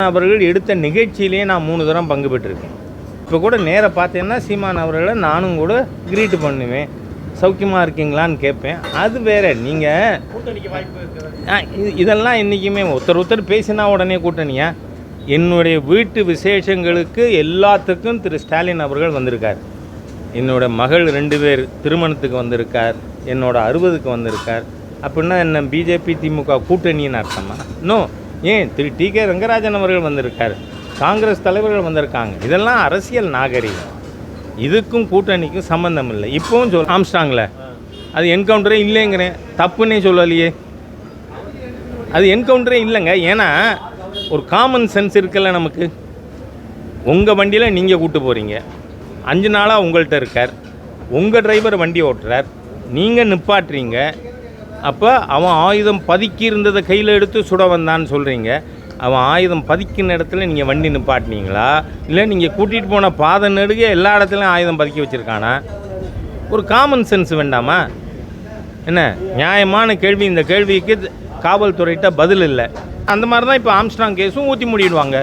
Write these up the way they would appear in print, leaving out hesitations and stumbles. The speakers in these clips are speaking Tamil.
அவர்கள் எடுத்த நிகழ்ச்சியிலேயே நான் 3 தரம் பங்கு பெற்றிருக்கேன். இப்போ கூட நேராக பார்த்தீங்கன்னா சீமான் அவர்களை நானும் கூட கிரீட் பண்ணுவேன், சௌக்கியமாக இருக்கீங்களான்னு கேட்பேன். அது வேறு. நீங்கள் இதெல்லாம் என்றைக்குமே ஒருத்தர் பேசினா உடனே கூட்டணியா? என்னுடைய வீட்டு விசேஷங்களுக்கு எல்லாத்துக்கும் திரு ஸ்டாலின் அவர்கள் வந்திருக்கார். என்னோடய மகள் 2 பேர் திருமணத்துக்கு வந்திருக்கார், என்னோட 60க்கு வந்திருக்கார். அப்படின்னா என்ன பிஜேபி திமுக கூட்டணின்னு அர்த்தமா? இன்னும் ஏன் திரு டி.கே. ரங்கராஜன் அவர்கள் வந்திருக்கார், காங்கிரஸ் தலைவர்கள் வந்திருக்காங்க. இதெல்லாம் அரசியல் நாகரிகம். இதுக்கும் கூட்டணிக்கும் சம்மந்தம் இல்லை. இப்போவும் ஆம்ஸ்டாங்கில் அது என்கவுண்டரே இல்லைங்கிறேன், தப்புன்னே சொல்லலையே. அது என்கவுண்டரே இல்லைங்க. ஏன்னா ஒரு காமன் சென்ஸ் இருக்குல்ல நமக்கு. உங்கள் வண்டியில் நீங்கள் கூட்டு போகிறீங்க, 5 நாளாக உங்கள்கிட்ட இருக்கார், உங்கள் டிரைவர் வண்டி ஓட்டுறார், நீங்கள் நிப்பாட்டுறீங்க. அப்போ அவன் ஆயுதம் பதுக்கி இருந்ததை கையில் எடுத்து சுட வந்தான்னு சொல்கிறீங்க. அவன் ஆயுதம் பதுக்கின இடத்துல நீங்கள் வண்டி நிப்பாட்டினீங்களா, இல்லை நீங்கள் கூட்டிகிட்டு போன பாதை நெடுக எல்லா இடத்துலையும் ஆயுதம் பதுக்கி வச்சுருக்கானா? ஒரு காமன் சென்ஸ் வேண்டாமா? என்ன நியாயமான கேள்வி. இந்த கேள்விக்கு காவல்துறையிட்ட பதில் இல்லை. அந்த மாதிரி தான் இப்போ ஆம்ஸ்டாங் கேஸும் ஊற்றி மூடிடுவாங்க.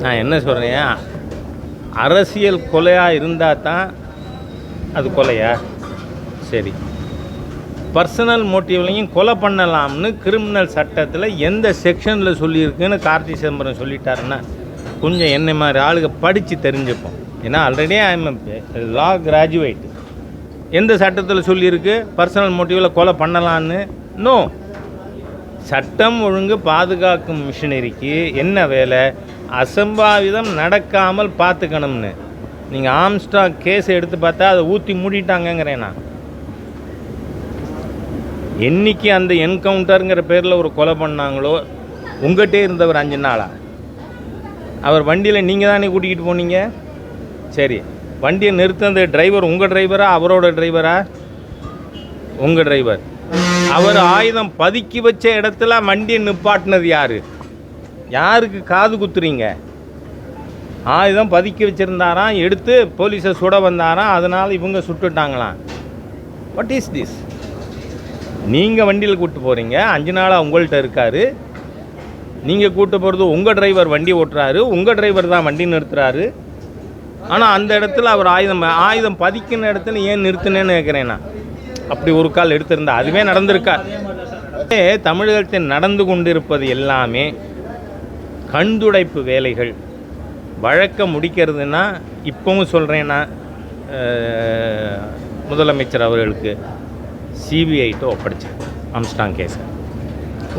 நான் என்ன சொல்கிறேன், அரசியல் கொலையாக இருந்தால் தான் அது கொலையா? சரி, பர்சனல் மோட்டிவ்லையும் கொலை பண்ணலாம்னு கிரிமினல் சட்டத்தில் எந்த செக்ஷனில் சொல்லியிருக்குன்னு கார்த்தி சிதம்பரம் சொல்லிட்டாருன்னா கொஞ்சம் என்ன மாதிரி ஆளுங்க படித்து தெரிஞ்சுப்போம். ஏன்னா ஆல்ரெடி ஐஎம் லா கிராஜுவேட். எந்த சட்டத்தில் சொல்லியிருக்கு பர்சனல் மோட்டிவில் கொலை பண்ணலான்னு? நோ. சட்டம் ஒழுங்கு பாதுகாக்கும் மிஷினரிக்கு என்ன வேலை? அசம்பாவிதம் நடக்காமல் பார்த்துக்கணும்னு. நீங்கள் ஆம்ஸ்டாங் கேஸை எடுத்து பார்த்தா அதை ஊற்றி மூடிட்டாங்கங்கிறேன் நான். என்றைக்கு அந்த என்கவுண்டருங்கிற பேரில் ஒரு கொலை பண்ணாங்களோ, உங்கள்கிட்டே இருந்தவர் 5 நாளாக அவர் வண்டியில் நீங்கள் தானே கூட்டிகிட்டு போனீங்க. சரி, வண்டியை நிறுத்தின டிரைவர் உங்கள் டிரைவரா அவரோட டிரைவரா? உங்கள் டிரைவர். அவர் ஆயுதம் பதுக்கி வச்ச இடத்துல வண்டியை நிப்பாட்டினது யார்? யாருக்கு காது குத்துறீங்க? ஆயுதம் பதுக்கி வச்சுருந்தாராம், எடுத்து போலீஸை சுட வந்தாராம், அதனால் இவங்க சுட்டுட்டாங்களாம். What is this? நீங்கள் வண்டியில் கூப்பிட்டு போகிறீங்க, 5 நாளாக உங்கள்கிட்ட இருக்கார், நீங்கள் கூப்பிட்டு போகிறது உங்கள் டிரைவர் வண்டி ஓட்டுறாரு, உங்கள் டிரைவர் தான் வண்டி நிறுத்துறாரு. ஆனால் அந்த இடத்துல அவர் ஆயுதம் பதுக்கின இடத்துல ஏன் நிறுத்தினேன்னு கேட்குறேன் நான். அப்படி ஒரு கால் எடுத்திருந்தா அதுவே நடந்திருக்கா? தமிழகத்தில் நடந்து கொண்டிருப்பது எல்லாமே கண்துடைப்பு வேலைகள். வழக்க முடிக்கிறதுனா இப்போவும் சொல்கிறேன்னா முதலமைச்சர் அவர்களுக்கு சிபிஐட்ட ஒப்படைச்சேன் ஆம்ஸ்டாங் கேஸை.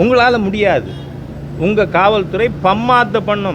உங்களால் முடியாது. உங்கள் காவல்துறை பம்மாத்த பண்ணும்.